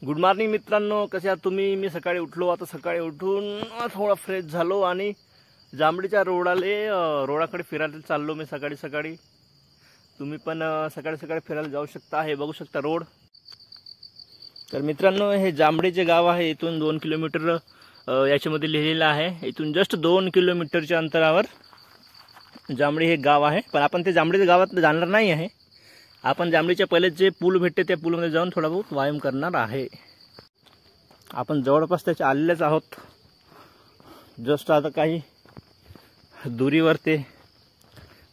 Good morning मित्रांनो, कसे आहात तुम्ही? मी सकाळी उठलो. आता सकाळी उठून थोडा फ्रेश झालो आणि जांभळीच्या रोडाकडे फिरायला चाललो मी सकाळी सकाळी. तुम्ही पण सकाळी सकाळी फिरायला जाऊ शकता. हे बघू शकता रोड. तर मित्रांनो, हे जांभळीचे गाव आहे. इथून 2 किलोमीटर याच्यामध्ये लिहिलेलं आहे. इथून जस्ट 2 किलोमीटरच्या अंतरावर जांभळी हे गाव आहे. पण आपण ते जांभळीच्या गावात जाणार नाही आहे. आपण जांभळीच्या पहिले जे पूल भेटते त्या पूलमध्ये जाऊन थोडा बहुत व्यायाम करणार आहे. आपण जवळपास त्याच्या आलेलेच आहोत. जस्ट आता काही दुरीवर ते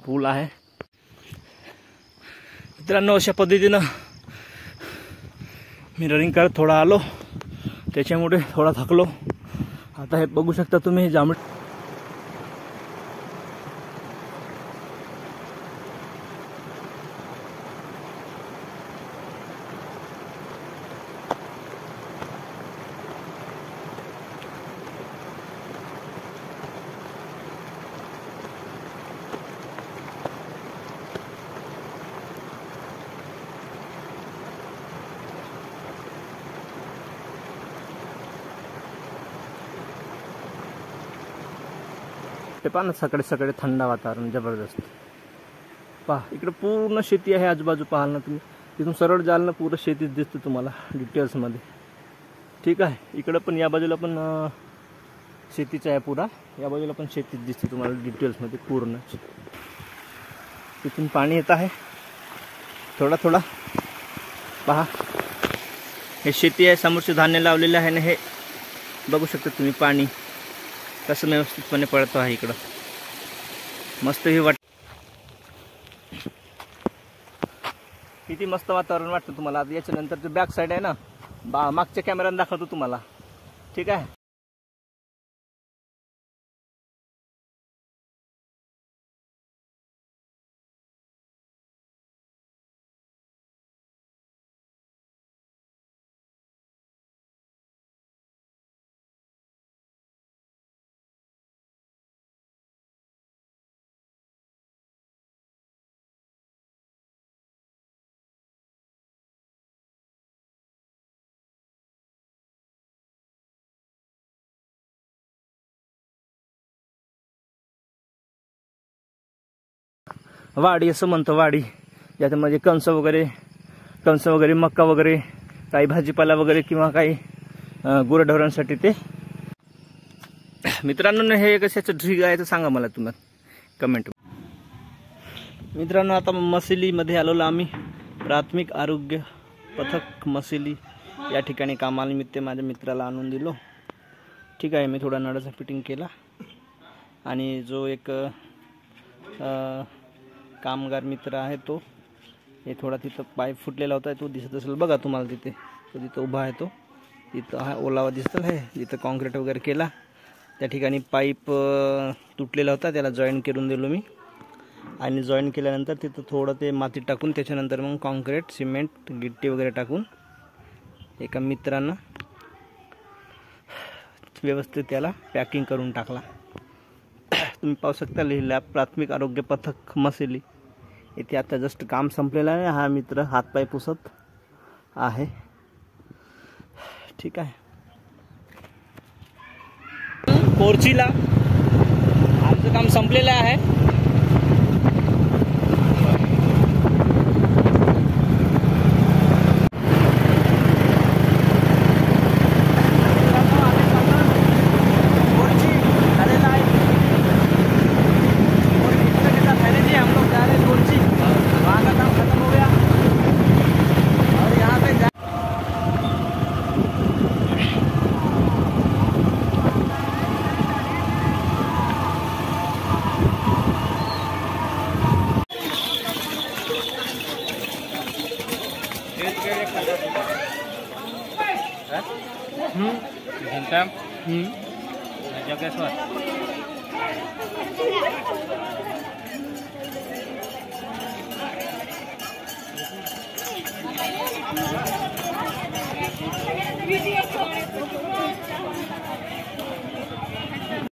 पूल आहे. मित्रांनो, अशा पद्धतीनं मी रनिंग करत थोडा आलो, त्याच्यामुळे थोडा थकलो. आता हे बघू शकता तुम्ही, जांभळी ते पहा ना, सकाळी सकाळी थंड वातावरण जबरदस्त. पहा, इकडे पूर्ण शेती आहे. आजूबाजू पाहाल ना तुम्ही, तिथून सरळ जाल ना पूर्ण शेतीच दिसते तुम्हाला डिटेल्समध्ये. ठीक आहे. इकडं पण या बाजूला पण शेतीच आहे पुरा. या बाजूला पण शेतीच दिसते तुम्हाला डिटेल्समध्ये पूर्ण. तिथून पाणी येत आहे थोडा थोडा. पहा, हे शेती आहे. समोरचे धान्य लावलेले आहे ना, हे बघू शकता तुम्ही. पाणी कसं व्यवस्थितपणे पडतो आहे इकडं. मस्त ही किती मस्त वातावरण वाटतं तुम्हाला. आता याच्या नंतर बॅक साईड आहे ना, मागच्या कॅमेऱ्याने दाखवतो तुम्हाला. ठीक आहे. वाडी असं म्हणतो. वाडी ज्याच्यामध्ये कणस वगैरे मक्का वगैरे काही भाजीपाला वगैरे किंवा काही गुरढोरांसाठी ते. मित्रांनो, हे कशाचं ढीग आहे तर सांगा मला तुम्ही कमेंट. मित्रांनो, आता मसिलीमध्ये आलेलो आम्ही. प्राथमिक आरोग्य पथक मसिली या ठिकाणी कामानिमित्त माझ्या मित्राला आणून दिलो. ठीक आहे. मी थोडा नळाचा फिटिंग केला आणि जो एक कामगार मित्र आहे तो, हे थोडा तिथं पाईप फुटलेला होता. तो दिसत असेल बघा तुम्हाला तिथे. तो तिथं उभा आहे. तो तिथं हा ओलावा दिसत आहे. जिथं कॉन्क्रीट वगैरे केला त्या ठिकाणी पाईप तुटलेला होता. त्याला जॉईन करून दिलो मी. आणि जॉईन केल्यानंतर तिथं थोडं ते माती टाकून त्याच्यानंतर मग कॉन्क्रीट, सिमेंट, गिट्टी वगैरे टाकून एका मित्रांना व्यवस्थित त्याला पॅकिंग करून टाकला. तुम्ही पाहू शकता लिहिला प्राथमिक आरोग्य पथक मसिली. इथे आता जस्ट काम संपलेलं आहे. हा मित्र हातपाय पुसत आहे. ठीक आहे. कोरचीला आमचं काम संपलेलं आहे.